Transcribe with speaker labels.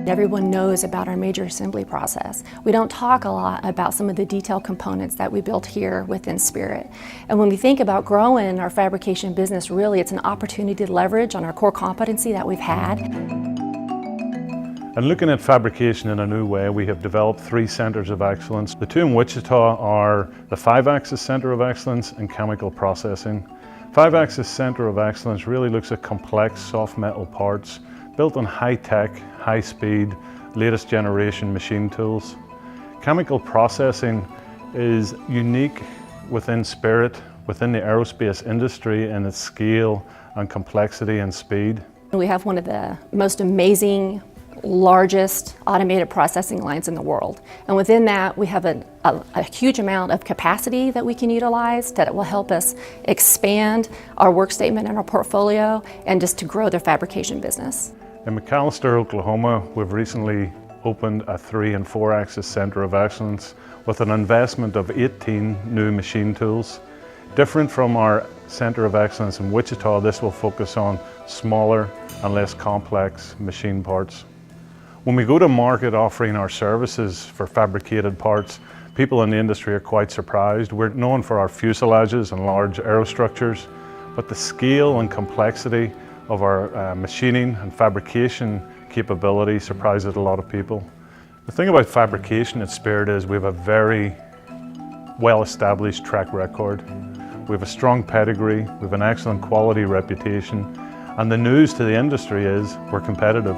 Speaker 1: Everyone knows about our major assembly process. We don't talk a lot about some of the detailed components that we built here within Spirit. And when we think about growing our fabrication business, really it's an opportunity to leverage on our core competency that we've had.
Speaker 2: And looking at fabrication in a new way, we have developed 3 centers of excellence. The 2 in Wichita are the 5-axis Center of Excellence and Chemical Processing. 5-axis Center of Excellence really looks at complex soft metal parts built on high-tech, high-speed, latest generation machine tools. Chemical processing is unique within Spirit, within the aerospace industry in its scale and complexity and speed.
Speaker 1: We have one of the most amazing, largest automated processing lines in the world. And within that, we have a huge amount of capacity that we can utilize that will help us expand our work statement and our portfolio and just to grow their fabrication business.
Speaker 2: In McAlester, Oklahoma, we've recently opened a 3- and 4-axis Center of Excellence with an investment of 18 new machine tools. Different from our Center of Excellence in Wichita, this will focus on smaller and less complex machine parts. When we go to market offering our services for fabricated parts, people in the industry are quite surprised. We're known for our fuselages and large aerostructures, but the scale and complexity of our machining and fabrication capability surprises a lot of people. The thing about fabrication at Spirit is we have a very well-established track record. We have a strong pedigree, we have an excellent quality reputation, and the news to the industry is we're competitive.